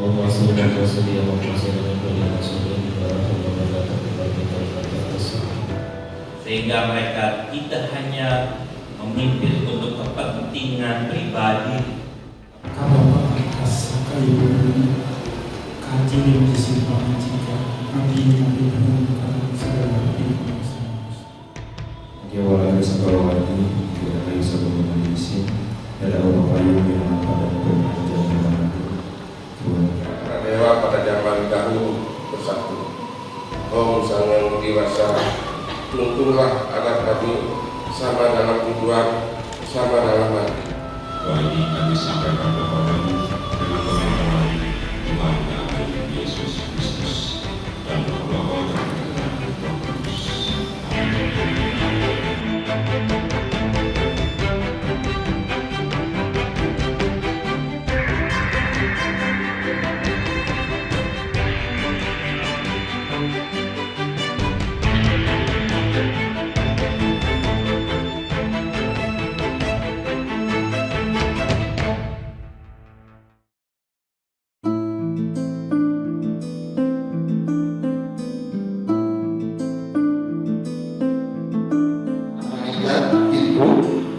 Allahumma shalli ala sayyidina Muhammad. Sehingga mereka tidak hanya memimpin untuk kepentingan pribadi. Kalau atas kayu kaji yang disimpan jika nabi mengumumkan segala informasi. Dia walau sebawati tidak bisa mengalisi ada orang payung yang pada pengajaran para dewa pada zaman dahulu bersatu. Om Sang Diwasa, tuntunlah anak kami sama dalam tujuan, sama dalam hati. Ini kami sampaikan kepadamu dengan pengalaman Tuhan yang Yesus Kristus dan Roh Kudus.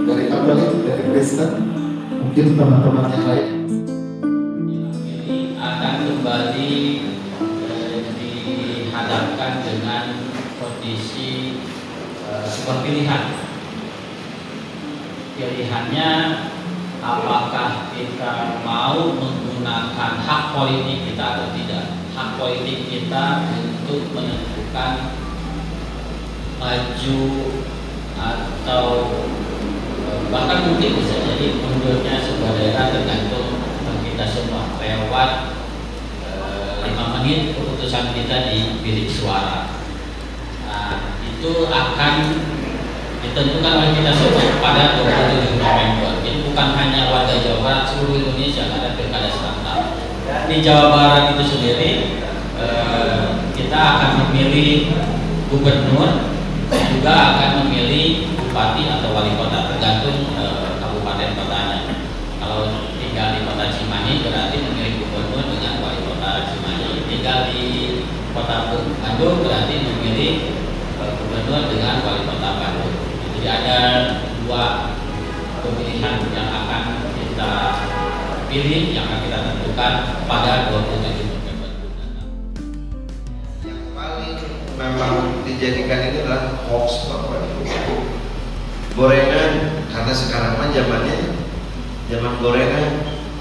Dari Katolik, dari Kristen, mungkin teman-teman yang lain ini akan kembali dihadapkan dengan kondisi pilihan. Pilihannya apakah kita mau menggunakan hak politik kita atau tidak. Hak politik kita untuk menentukan maju atau bahkan mungkin bisa jadi mundurnya sebuah daerah tergantung kita semua lewat 5 menit keputusan kita di bilik suara. Nah, itu akan ditentukan oleh kita semua pada 27 November. Jadi bukan hanya warga Jawa Barat, seluruh Indonesia ada pilkada serentak. Di Jawa Barat itu sendiri kita akan memilih gubernur, juga akan memilih bupati atau wali kota tergantung kabupaten kotanya. Kalau tinggal di kota Cimahi berarti memilih gubernur dengan wali kota Cimahi. Tinggal di kota Bandung berarti memilih gubernur dengan wali kota Bandung. Jadi ada 2 pemilihan yang akan kita pilih, yang akan kita tentukan pada 27 November. Yang paling memang dijadikan ini adalah hoax Bapak Ibu. Gorengan, karena sekarang mah zamannya zaman gorengan,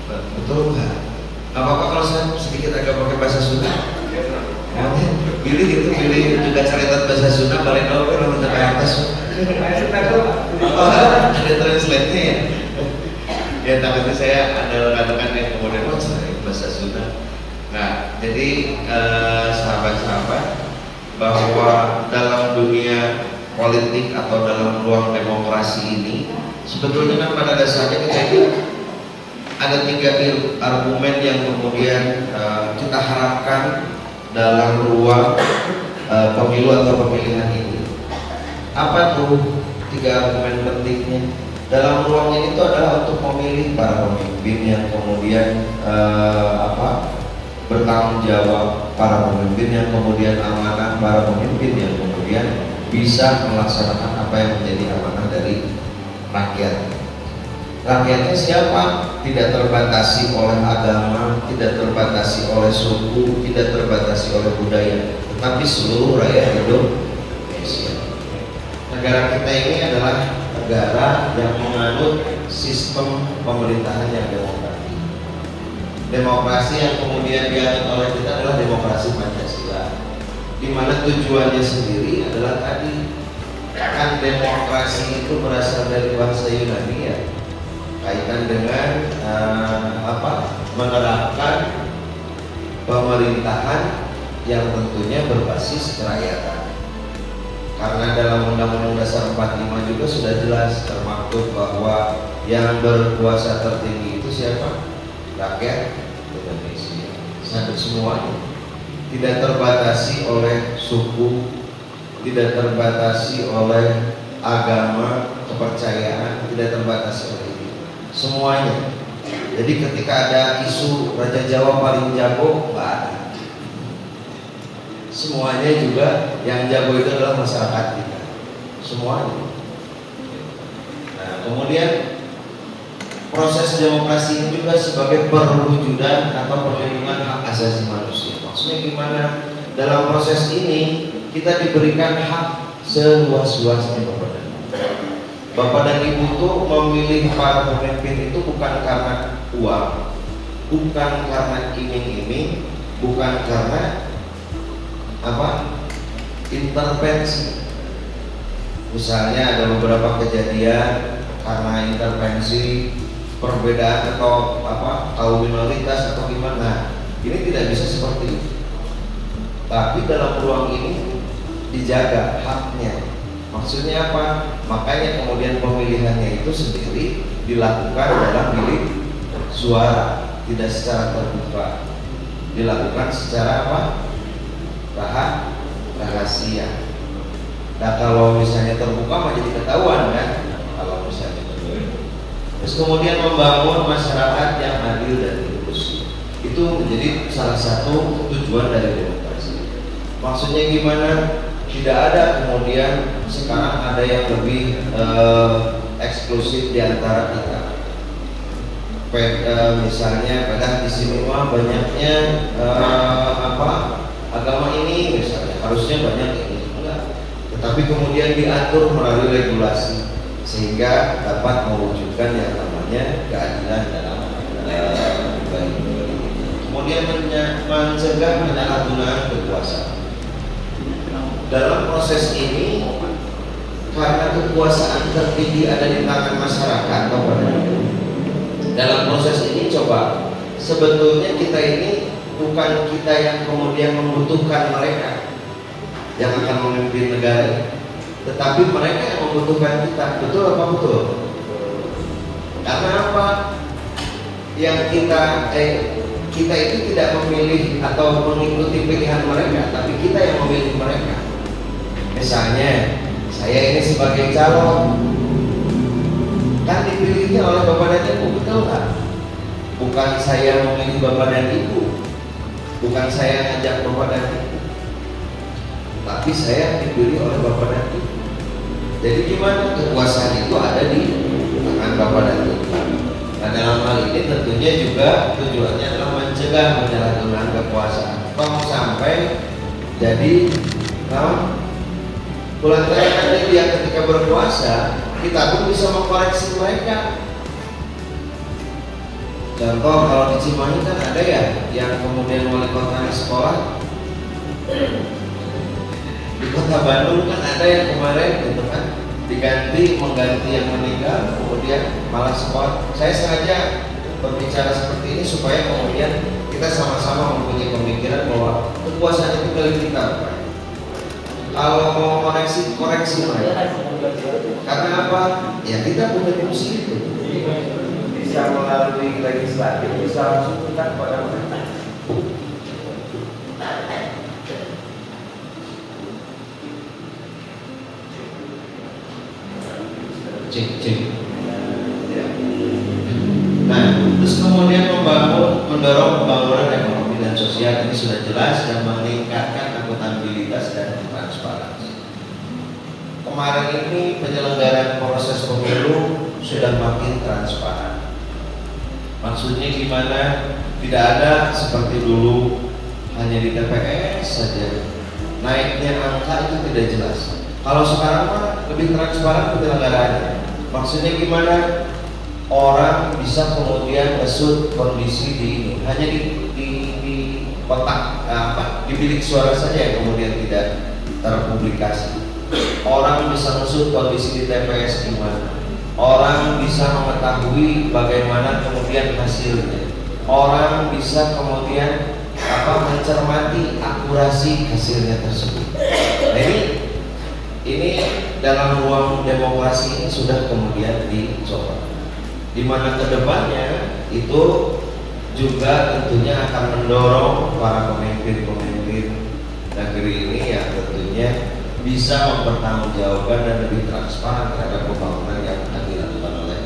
betul nggak? Nggak apa-apa kalau saya sedikit agak pakai bahasa Sunda. Pilih gitu, pilih juga cerita bahasa Sunda, balik dong kalau minta kayak atas. Ada translate-nya ya. Ya takutnya saya ada adukan yang kemudian bahasa Sunda. Nah, jadi sahabat-sahabat, bahwa dalam dunia politik atau dalam ruang demokrasi ini sebetulnya kan pada dasarnya kita ada 3 argumen yang kemudian kita harapkan dalam ruang pemilu atau pemilihan ini. Apa tuh 3 argumen pentingnya? Dalam ruang ini itu adalah untuk memilih para pemimpin yang kemudian bertanggung jawab, para pemimpin yang kemudian amanah, para pemimpin yang kemudian bisa melaksanakan apa yang menjadi amanah dari rakyat. Rakyatnya siapa? Tidak terbatasi oleh agama, tidak terbatasi oleh suku, tidak terbatasi oleh budaya, tetapi seluruh rakyat Indonesia. Negara kita ini adalah negara yang menganut sistem pemerintahan yang demokratis. Demokrasi yang kemudian dianut oleh kita adalah demokrasi Pancasila, di mana tujuannya sendiri adalah tadi, kan demokrasi itu berasal dari bahasa Yunani ya, kaitan dengan menerapkan pemerintahan yang tentunya berbasis kerakyatan. Karena dalam Undang-Undang Dasar 45 juga sudah jelas termaktub bahwa yang berkuasa tertinggi itu siapa? Rakyat Indonesia. Satu semuanya. Tidak terbatasi oleh suku, tidak terbatasi oleh agama, kepercayaan, tidak terbatasi oleh itu. Semuanya Jadi ketika ada isu Raja Jawa paling jago, nggak ada. Semuanya juga yang jago itu adalah masyarakat kita, semuanya. Nah, kemudian proses demokrasi ini juga sebagai perwujudan atau perlindungan hak asasi manusia. Maksudnya gimana? Dalam proses ini kita diberikan hak seluas-luasnya kepada Bapak dan Ibu tuh memilih para pemimpin itu bukan karena uang, bukan karena iming-iming, bukan karena intervensi. Misalnya ada beberapa kejadian karena intervensi, perbedaan atau kaum minoritas atau gimana. Ini tidak bisa seperti itu. Tapi dalam ruang ini dijaga haknya. Maksudnya apa? Makanya kemudian pemilihannya itu sendiri dilakukan dalam bilik suara, tidak secara terbuka. Dilakukan secara rahasia. Nah kalau misalnya terbuka mah jadi ketahuan kan? Kalau misalnya terus kemudian membangun masyarakat yang adil dan inklusif. Itu menjadi salah satu tujuan dari demokrasi. Maksudnya gimana? Tidak ada kemudian sekarang ada yang lebih eksklusif di antara kita. Misalnya pada di sini mah banyaknya agama ini misalnya harusnya banyak ini enggak. Tetapi kemudian diatur melalui regulasi sehingga dapat mewujudkan yang namanya keadilan dalam kemudian mencegah penyalahgunaan kekuasaan. Dalam proses ini karena kekuasaan tertinggi ada di tangan masyarakat, dalam proses ini coba sebetulnya kita ini bukan kita yang kemudian membutuhkan mereka yang akan memimpin negara, tetapi mereka yang membutuhkan kita. Betul apa betul? Karena apa? Yang kita itu tidak memilih atau mengikuti pilihan mereka, tapi kita yang memilih mereka. Misalnya saya ini sebagai calon kan dipilihnya oleh Bapak dan Ibu, betul nggak? Bukan saya memilih Bapak dan Ibu, bukan saya ngajak Bapak dan Ibu, tapi saya dipilih oleh Bapak dan Ibu. Jadi gimana? Kekuasaan itu ada di tangan Bapak dan Ibu. Nah dalam hal ini tentunya juga tujuannya adalah mencegah penyalahgunaan kekuasaan. Kalau sampai jadi nanti dia ketika berkuasa, kita pun bisa mengkoreksi mereka. Contoh kalau di Cimahi kan ada ya yang kemudian wali kota sekolah. Di kota Bandung kan ada yang kemarin gitu kan mengganti yang meninggal, kemudian malah sekolah. Saya sengaja berbicara seperti ini supaya kemudian kita sama-sama mempunyai pemikiran bahwa kekuasaan itu milik kita. Kalau mau koreksi mereka. Karena apa? Ya kita punya fungsi itu. Bisa melalui legislatif, bisa langsung kita kepada mereka. Cek. Nah, terus kemudian mendorong pembangunan ekonomi dan sosial ini sudah jelas dan meningkatkan akuntabilitas dan transparansi. Kemarin ini penyelenggaraan proses pemilu sudah makin transparan. Maksudnya gimana? Tidak ada seperti dulu hanya di TPS saja. Naiknya angka itu tidak jelas. Kalau sekarang mah lebih transparan penyelenggaraannya. Maksudnya gimana? Orang bisa kemudian ngesut kondisi di ini hanya di kotak di bilik suara saja yang kemudian tidak terpublikasi. Orang bisa ngesut kondisi di TPS gimana. Orang bisa mengetahui bagaimana kemudian hasilnya. Orang bisa kemudian mencermati akurasi hasilnya tersebut. Nah ini dalam ruang demokrasi ini sudah kemudian dicoba, di mana kedepannya itu juga tentunya akan mendorong para pemimpin negeri ini yang tentunya bisa mempertanggungjawabkan dan lebih transparan terhadap pembangunan yang akan dilakukan oleh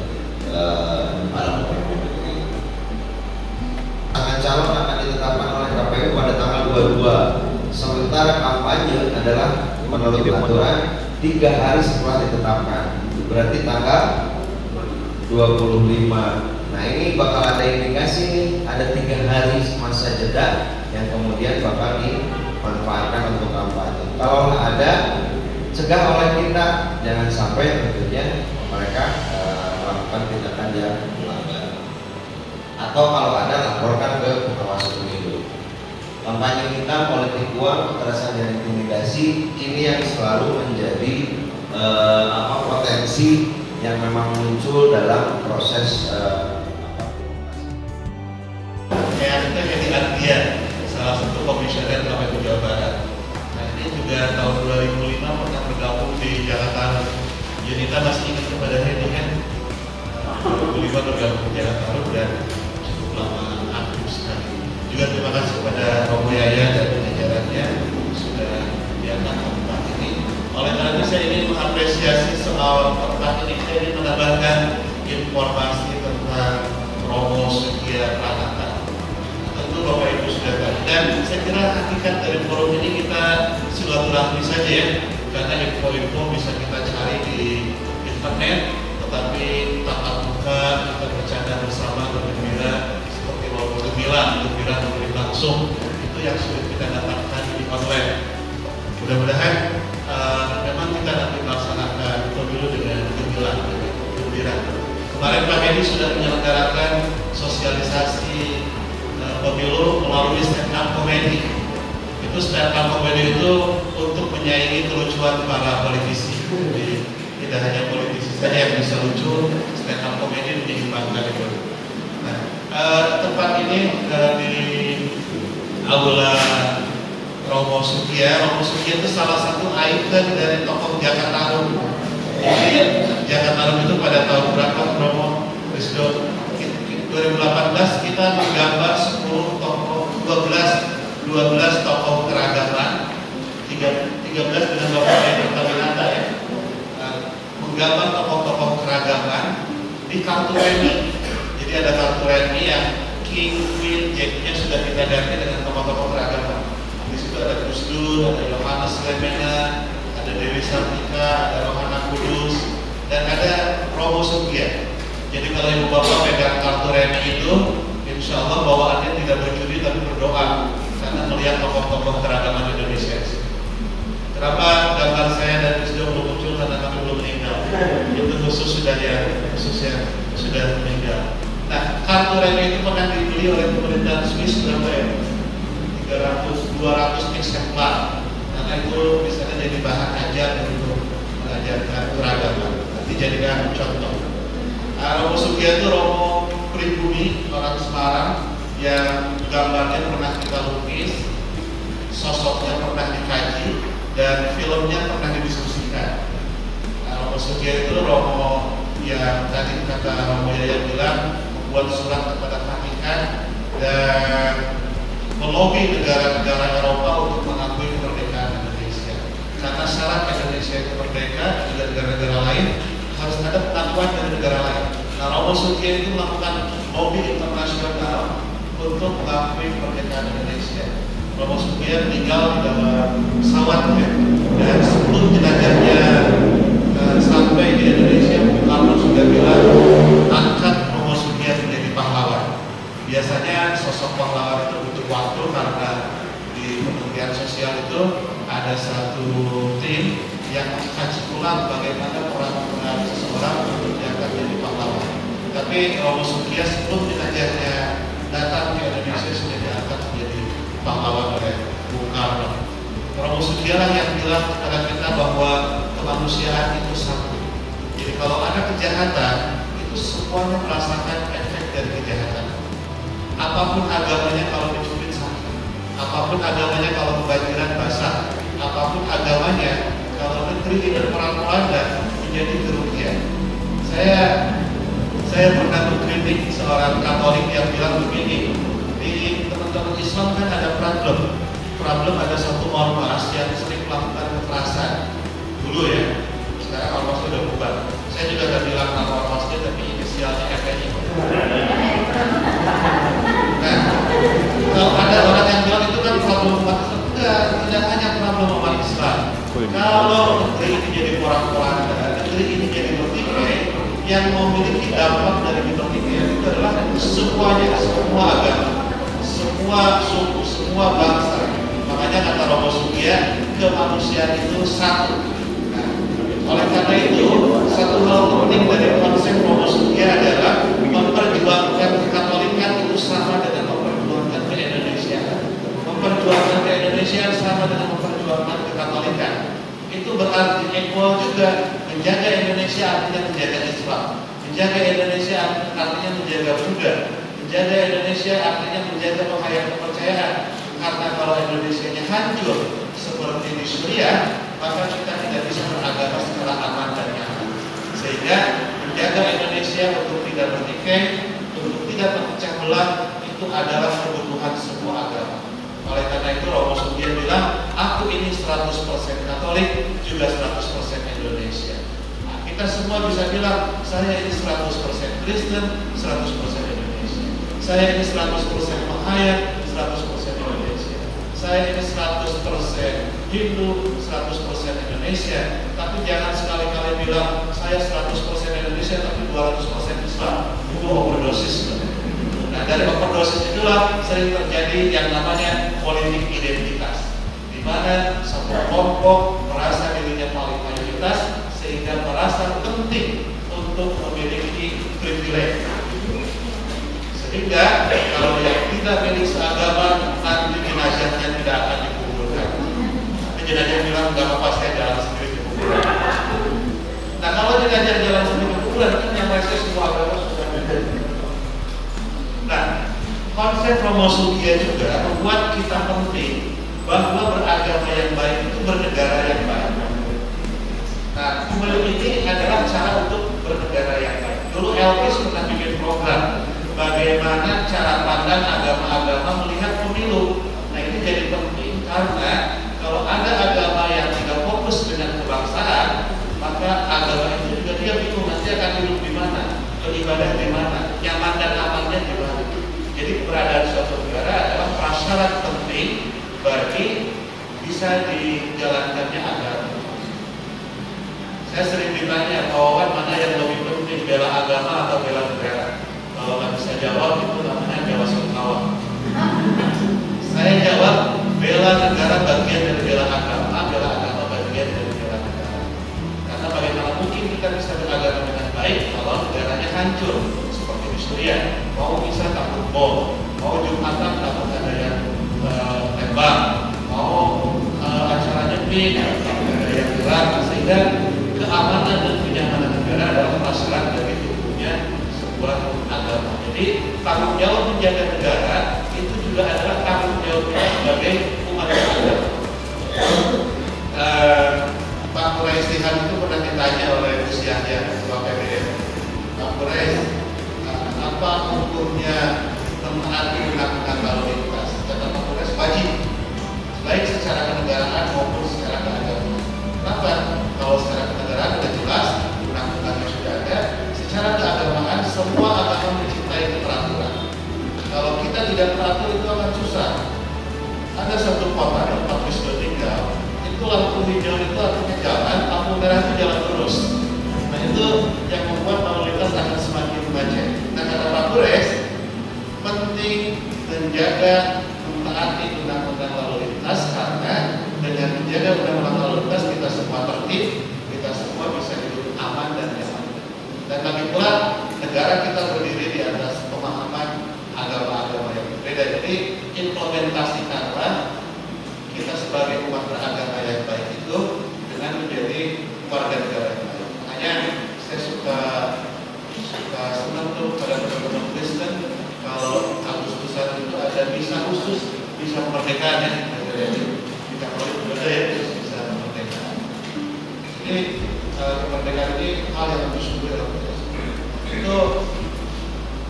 para pemimpin negeri. adalah menurut aturan 3 hari setelah ditetapkan, berarti tanggal 25. Nah ini bakal ada indikasi nih, ada 3 hari masa jeda yang kemudian bakal dimanfaatkan untuk kampanye. Kalau nggak ada, cegah oleh kita, jangan sampai tentunya mereka melakukan tindakan yang melanggar. Atau kalau ada, laporkan ke pengawas pemilu. Kampanye kita politik uang, kekerasan dan intimidasi ini yang selalu menjadi potensi yang memang muncul dalam proses Kita jadi Ardian, salah satu komisioner KPU Jawa Barat. Nah ini juga tahun 2005 pernah bergabung di Jakarta. Yunita masih ingat kepada Hendy kan? 2005 bergabung di Jakarta dan cukup lama aktif sekali. Juga terima kasih kepada Romo Yaya dan jajarannya sudah diangkat tempat ini. Oleh karena itu saya ingin mengapresiasi soal tempat ini. Saya ingin menambahkan informasi tentang Romo Setia Pranata. Tentu Bapak Ibu sudah tahu. Dan saya kira hakikat dari forum ini kita silaturahmi saja ya. Karena info-info bisa kita cari di internet, tetapi tatap muka, kita bercanda bersama, bergembira seperti Bapak gembira memberi langsung, itu yang sulit kita dapatkan di online. Mudah-mudahan memang kita nanti melaksanakan pemilu dengan gembira. Kemarin Pak Hendy sudah menyelenggarakan sosialisasi pemilu melalui stand up comedy. Itu stand up comedy itu untuk menyaingi kelucuan para politisi. Jadi tidak hanya politisi saja yang bisa lucu, stand up comedy menyeimbangkan itu. Nah, tempat ini di Aula Romo Setia. Romo Setia itu salah satu ikon dari tokoh Jakartarum. Jadi Jakartarum itu pada tahun berapa Romo Wisdo? 2018 kita menggambar 10 tokoh, 12 tokoh keragaman, 13 dengan Bapak Edi Taminata ya, menggambar tokoh-tokoh keragaman di kartu remi. Jadi ada kartu remi yang King, Queen, Jack-nya sudah kita ganti dengan tokoh-tokoh keragaman. Di situ ada Gus Dur, ada Yohanes Lemena, ada Dewi Sartika, ada Rohana Kudus, dan ada Romo Setia. Jadi kalau ibu bapak pegang kartu remi itu, insya Allah bawaannya tidak berjudi tapi berdoa karena melihat tokoh-tokoh keragaman Indonesia. Kenapa gambar saya dan Wisdo belum muncul? Karena kami belum meninggal. Itu khusus sudah meninggal. Nah, kartu remi itu pernah dibeli oleh pemerintah Swiss berapa ya? 200 eksemplar. Karena itu misalnya jadi bahan ajar untuk mengajarkan keragaman. Nanti jadikan contoh. Romo Setia itu Romo pribumi orang Semarang yang gambarnya pernah kita lukis, sosoknya pernah dikaji, dan filmnya pernah didiskusikan. Romo Setia itu Romo yang tadi kata Romo Yaya bilang membuat surat kepada Vatikan dan melobi negara-negara Eropa untuk mengakui kemerdekaan Indonesia. Karena syarat Indonesia itu merdeka, juga negara-negara lain harus ada pengakuan dari negara lain. Nah, Romo Setia itu melakukan lobby internasional untuk mengakui kemerdekaan Indonesia. Romo Setia meninggal di dalam pesawat ya, dan sebelum jenazahnya sampai di Indonesia, Bung Karno sudah bilang angkat Romo Setia menjadi pahlawan. Biasanya sosok pahlawan itu butuh waktu karena di Kementerian Sosial itu ada satu tim yang mengkaji ulang bagaimana peran seseorang untuk diangkat menjadi pahlawan. Tapi Romo Setia sebelum jenazahnya datang ke Indonesia sudah diangkat menjadi pahlawan oleh Bung Karno. Romo Setia lah yang bilang kepada kita bahwa kemanusiaan itu satu. Jadi kalau ada kejahatan, itu semuanya merasakan efek dari kejahatan. Apapun agamanya kalau dicubit sakit, apapun agamanya kalau kebanjiran basah, apapun agamanya kalau negeri ini berperang-perang menjadi kerugian. Saya pernah mengkritik seorang Katolik yang bilang begini, di teman-teman Islam kan ada problem ada satu ormas yang sering melakukan kekerasan dulu ya. Sekarang ormas sudah bubar. Saya juga akan bilang nama ormasnya tapi inisialnya FNI. Nah, kalau ada orang yang bilang itu kan problem umat Islam, tidak hanya problem umat Islam. karena itu satu hal penting dari konsep Romosugia adalah memperjuangkan Katolikan itu sama dengan memperjuangkan ke-Indonesiaan. Memperjuangkan ke-Indonesiaan sama dengan memperjuangkan ke-Katolikan. Itu berarti equal juga. Menjaga Indonesia artinya menjaga Islam. Menjaga Indonesia artinya menjaga Buddha. Menjaga Indonesia artinya menjaga kepercayaan. Karena kalau Indonesianya hancur seperti di Suriah, maka kita tidak bisa beragama secara aman dan nyaman. Sehingga menjaga Indonesia untuk tidak bertikai, untuk tidak terpecah belah, itu adalah kebutuhan semua agama. Oleh karena itu Romosugia bilang, aku ini 100% Katolik, juga 100% Indonesia. Nah, kita semua bisa bilang, saya ini 100% Kristen, 100% Indonesia. Saya ini 100% Mahayat, 100% Indonesia. Saya ini 100% Hindu, 100% Indonesia. Tapi jangan sekali-kali bilang, saya 100% Indonesia, tapi 200% Islam. Itu overdosis. Nah, dari overdosis itulah sering terjadi yang namanya politik identitas, di mana satu kelompok merasa dirinya paling mayoritas sehingga merasa penting untuk memiliki privilege. Sehingga kalau yang tidak milik seagama nanti jenazahnya tidak akan dikuburkan. Tapi jenazah bilang nggak apa-apa, saya jalan sendiri ke kuburan. Nah, kalau jenazah jalan sendiri ke kuburan kan yang mereka semua agama sudah beda. Nah, konsep Romosugia juga membuat kita penting bahwa beragama yang baik itu bernegara yang baik. Nah, pemilu ini adalah cara untuk bernegara yang baik. Dulu Elvis pernah bikin program bagaimana cara pandang agama-agama melihat pemilu. Nah, ini jadi penting karena kalau ada agama yang tidak fokus dengan kebangsaan, maka agama itu juga dia bingung nanti akan hidup di mana, beribadah di mana, nyaman dan amannya di mana. Jadi keberadaan suatu negara adalah prasyarat penting bagi bisa dijalankannya agama. Saya sering ditanya, kawan mana yang lebih penting, bela agama atau bela negara? Kalau nggak bisa jawab, itu namanya Jawa Sungkawa. Saya jawab, bela negara bagian dari bela agama bagian dari bela negara. Karena bagaimana mungkin kita bisa beragama dengan baik kalau negaranya hancur, seperti di Suriah. Mau bisa takut bom, mau Jumatan takut ada yang tembak, mau acaranya pin, takut ada yang gerak, sehingga keamanan dan kenyamanan negara adalah prasyarat dari tumbuhnya sebuah agama. Jadi tanggung jawab menjaga negara itu juga adalah tanggung jawab kita sebagai umat beragama. Pak Quraisy Sihan itu pernah ditanya oleh Gus Yahya ketua PBN, Pak Quraisy, apa hukumnya menaati undang-undang lalu lintas? Kata Pak Quraisy, wajib, baik secara kenegaraan maupun secara keagamaan. Kenapa? Kalau secara kenegaraan sudah jelas, undang-undangnya sudah ada. Secara keagamaan, semua agama mencintai keteraturan. Kalau kita tidak teratur itu akan susah. Ada satu kota tempat Wisnu tinggal, itu lampu hijau itu artinya jalan, lampu merah itu jalan terus. Nah, itu yang membuat lalu lintas akan semakin macet. Nah, kata Pak Quraisy, penting menjaga mentaati undang-undang lalu lintas karena dengan menjaga undang-undang lalu lintas kita semua tertib, kita semua bisa hidup aman dan nyaman. Dan lagi pula negara kita berdiri di atas pemahaman agama-agama yang berbeda. Jadi implementasikanlah kita sebagai umat beragama yang baik itu dengan menjadi warga negara yang baik. Makanya saya suka senang tuh pada teman-teman Kristen kalau Agustusan itu ada misa khusus, misa kemerdekaan ya. Jadi kita boleh berbeda ya, misa kemerdekaan. Jadi kemerdekaan ini hal yang bersyukur dalam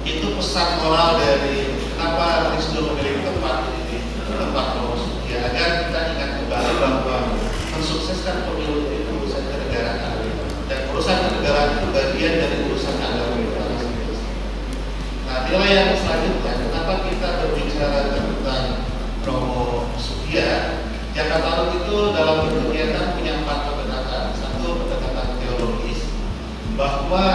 itu pesan moral dari kenapa Wisnu memilih tempat ini, tempat Romosugia, agar kita ingat kembali bahwa mensukseskan pemilu itu urusan kenegaraan dan urusan kenegaraan itu bagian dari urusan agama kita sendiri. Nah, nilai yang selanjutnya, kenapa kita berbicara tentang Romosugia? Jakarta Laut itu dalam berkegiatan punya 4 pendekatan. Satu, pendekatan teologis, bahwa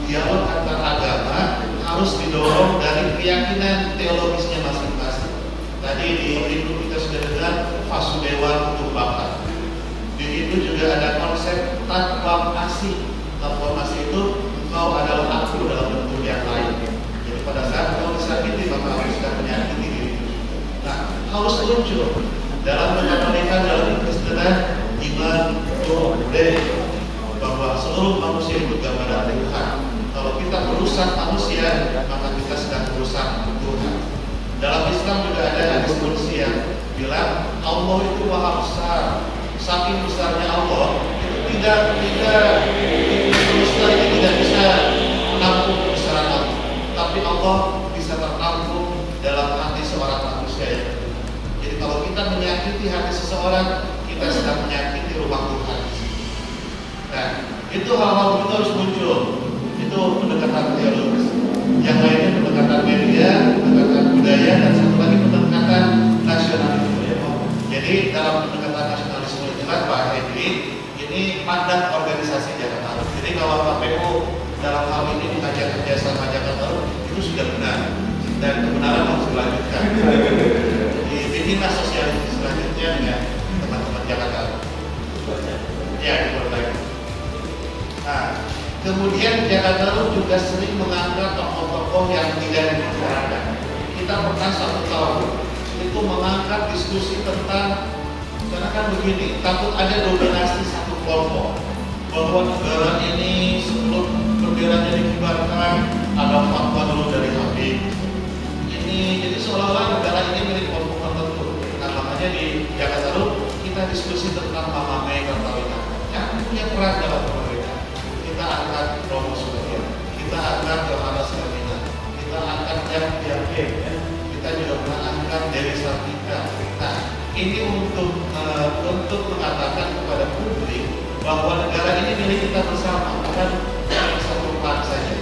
dialog antar agama harus didorong dari keyakinan teologisnya masing-masing. Tadi di Hindu kita sudah dengar Vasudewa Kutumbaka. Di Hindu juga ada konsep Tat formasi. Formasi itu engkau adalah aku dalam bentuk yang lain. Jadi pada saat engkau disakiti maka harus sudah menyakiti diri. Nah, harus muncul dalam pernikahan dalam Kristenan iman boleh bahwa seluruh manusia itu gambaran Tuhan. Kalau kita merusak manusia, maka kita sedang merusak Tuhan. Dalam Islam juga ada hadis qudsi yang bilang Allah itu maha besar. Saking besarnya Allah, itu tidak bisa menampung kebesaran Allah. Tapi Allah bisa tertampung dalam hati seorang manusia. Jadi kalau kita menyakiti hati seseorang, kita sedang menyakiti rumah Tuhan. Nah, itu hal-hal itu harus muncul. Itu pendekatan teologis. Yang lainnya pendekatan media, pendekatan budaya, dan satu lagi pendekatan nasionalisme. Jadi dalam pendekatan nasionalisme jelas Pak Henry ini mandat organisasi Jakarta. Jadi kalau KPU dalam hal ini mengajak kerjasama Jakarta itu sudah benar dan kebenaran harus dilanjutkan. Dibikinlah sosialisasi selanjutnya dengan teman-teman Jakarta. Ya, diperbaiki. Nah, kemudian Jakarta juga sering mengangkat tokoh-tokoh yang tidak dibicarakan. Kita pernah 1 tahun itu mengangkat diskusi tentang, karena kan begini, takut ada dominasi satu kelompok bahwa negara ini sebelum benderanya dikibarkan ada fatwa dulu dari Habib. Ini jadi seolah-olah negara ini milik kelompok tertentu. Nah, makanya di Jakarta kita diskusi tentang Mama Mei Kartawinata yang punya peran dalam pemerintahan. Kita angkat Romo Sudaryo, kita angkat Yohanes Hermina, kita angkat F.Y.P. Kita juga pernah angkat Dewi Sartika. Nah, ini untuk mengatakan kepada publik bahwa negara ini milik kita bersama, bukan satu part saja.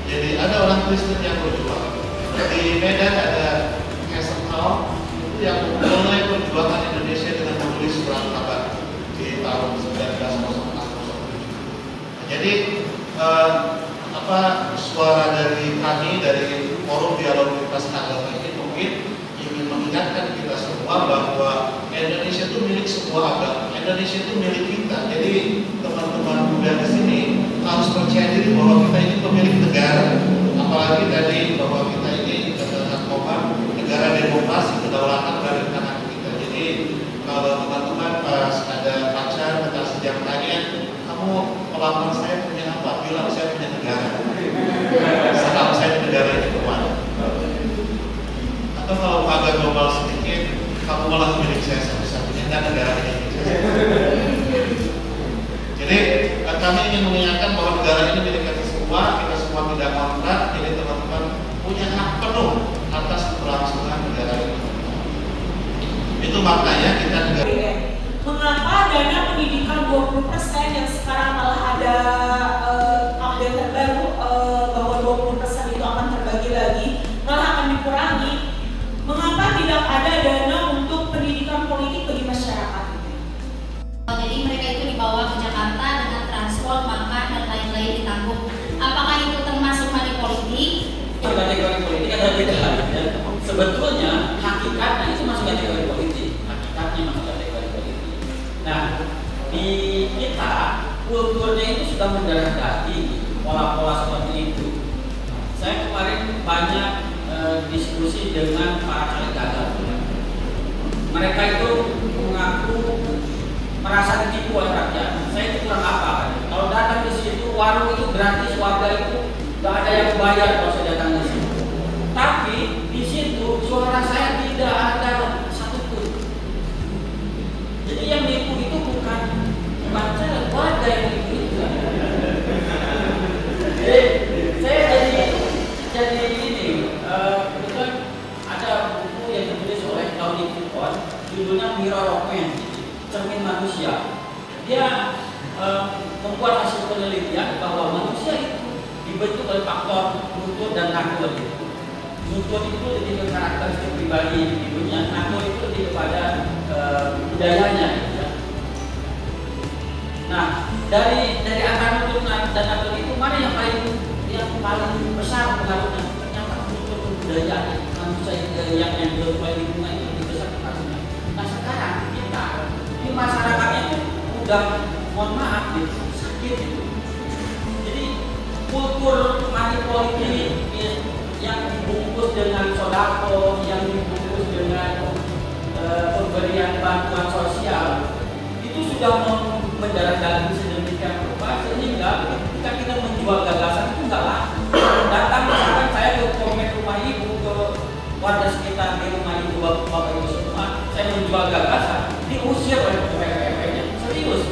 Jadi ada orang Kristen yang berjuang. Di Medan ada Hesenthal itu yang mulai perjuangan Indonesia dengan menulis surat kabar di tahun 1906. Jadi suara dari kami dari Forum Dialog Lintas Agama ini mungkin ingin mengingatkan kita semua bahwa Indonesia itu milik semua agama. Indonesia itu milik kita. Jadi teman-teman muda di sini harus percaya diri bahwa kita ini pemilik negara. Apalagi tadi bahwa kita ini negara demokrasi, kedaulatan berada di tangan kita. Jadi kalau teman-teman pas ada pacar kasih jam tanya, kamu pelamar saya punya apa? Bilang saya punya negara. Sekarang saya negara ini kemana? Atau kalau agak global sedikit, kamu malah milik saya satu-satunya dan negara ini. Jadi kami ingin mengingatkan bahwa negara ini milik kita semua tidak kontrak. Jadi teman-teman punya hak penuh atas keberlangsungan negara ini. Itu maknanya kita negara. Mengapa dana pendidikan 20% yang sekarang malah ada update terbaru bahwa 20% itu akan terbagi lagi, malah akan dikurangi? Mengapa tidak ada dana untuk pendidikan politik bagi masyarakat? Jadi mereka itu dibawa ke Jakarta dengan transport, makan, dan lain-lain ditanggung. Apakah itu termasuk money politik? Kategori politik ada beda halnya. Sebetulnya hakikatnya itu masuk kategori politik. Hakikatnya masuk kategori politik. Nah, di kita kulturnya itu sudah mendarah daging pola-pola seperti itu. Saya kemarin banyak diskusi dengan para caleg gagal. Mereka itu mengaku merasa ditipu oleh rakyat. Saya itu kurang apa? Kalau datang di situ warung itu gratis, warga itu nggak ada yang bayar kalau saya datang di situ. Tapi di situ suara saya tidak ada satupun. Jadi yang nipu itu bukan saya, warga yang nipu itu. Jadi saya jadi ini kebetulan ada buku yang ditulis oleh Tony Foucault, judulnya Mirror of Man, cermin manusia. Dia membuat hasil penelitian bahwa manusia itu dibentuk oleh faktor nutur dan natur. Nutur itu lebih ke karakteristik pribadi individunya, natur itu lebih kepada budayanya. Ya. Nah, dari antara nutur dan natur itu mana yang paling besar pengaruhnya? Ternyata nutur budaya manusia yang berupaya lingkungan itu lebih besar pengaruhnya. Nah sekarang kita di masyarakatnya itu udah mohon maaf gitu, sedikit gitu. Jadi kultur money politik yang dibungkus dengan sodako, yang dibungkus dengan pemberian bantuan sosial itu sudah mendarah daging sedemikian rupa sehingga ketika kita menjual gagasan itu nggak laku. Datang misalkan saya ke komen rumah ibu, ke warga sekitar di rumah ibu, bapak ibu semua, saya menjual gagasan, diusir oleh ketua RT-nya, serius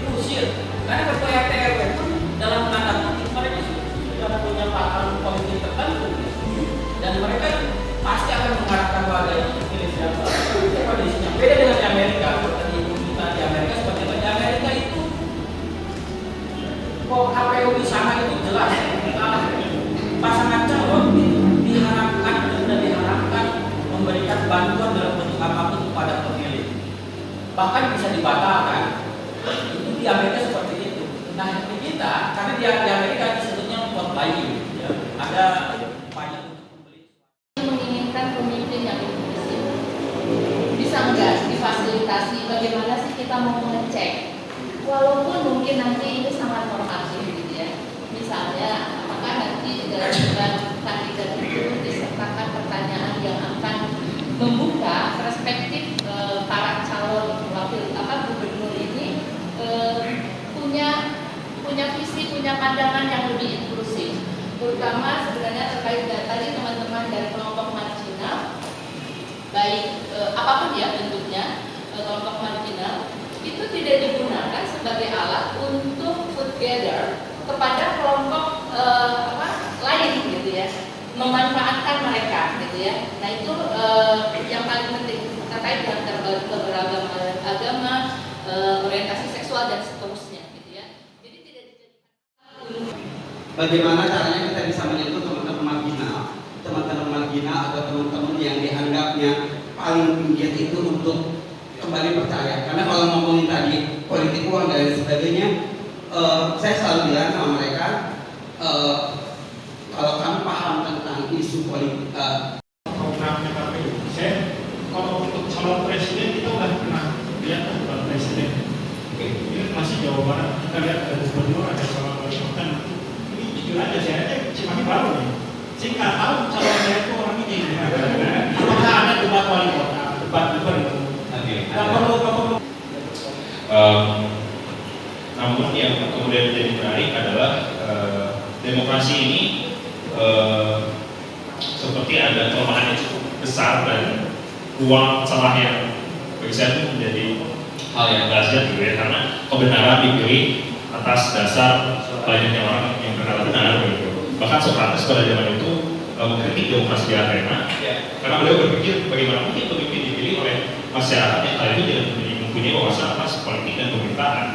diusir. Karena ketua RT itu dalam tanda kutip mereka sudah punya paham politik tertentu dan mereka pasti akan mengarahkan warganya untuk pilih siapa. Itu kondisinya beda dengan di Amerika. Tadi ibu kita di Amerika seperti di Amerika itu kok KPU di sana itu jelas pasangan calon itu diharapkan memberikan bantuan dalam bentuk apapun kepada pemilih, bahkan bisa dibatalkan. Itu di Amerika seperti itu. Nah di kita, karena di Amerika disebutnya vote buying, ya. Ada upaya untuk membeli. Menginginkan pemimpin yang inklusif, bisa enggak difasilitasi? Bagaimana sih kita mau mengecek? Walaupun mungkin nanti ini sangat normatif gitu ya. Misalnya, apakah nanti dalam debat kandidat itu disertakan pertanyaan yang akan membuka perspektif para calon wakil gubernur ini punya visi, punya pandangan yang lebih inklusif, terutama sebenarnya terkait dengan tadi teman-teman dari kelompok marginal, baik apapun ya bentuknya, kelompok marginal itu tidak digunakan sebagai alat untuk put together kepada kelompok lain gitu ya, memanfaatkan mereka gitu ya. Nah itu yang paling penting terkait dengan beragam agama, orientasi seksual dan seterusnya gitu ya. Jadi tidak dijadikan. Bagaimana caranya kita bisa menyentuh teman-teman marginal atau teman-teman yang dianggapnya paling pinggir itu untuk kembali percaya. Karena kalau ngomongin tadi politik uang dan sebagainya, saya selalu bilang sama mereka, kalau kami paham tentang isu politik programnya KPU, kalau untuk calon presiden kita udah pernah lihat calon presiden. Ini masih Jawa Barat, kita lihat ada gubernur, ada calon wali kota. Ini jujur aja saya Cimahi baru nih. Saya nggak tahu calon saya itu orang ini. Apakah ada debat wali kota, debat gubernur? Nggak perlu. Namun yang kemudian menjadi menarik adalah demokrasi ini seperti ada kelemahan yang cukup besar dan ruang celah yang bagi saya itu menjadi hal yang lazim gitu ya, karena kebenaran dipilih atas dasar banyaknya orang yang berkata benar gitu. Bahkan Socrates pada zaman itu mengkritik demokrasi di Athena karena beliau berpikir bagaimana mungkin pemimpin dipilih oleh masyarakat yang kali itu tidak mempunyai wawasan atas politik dan pemerintahan.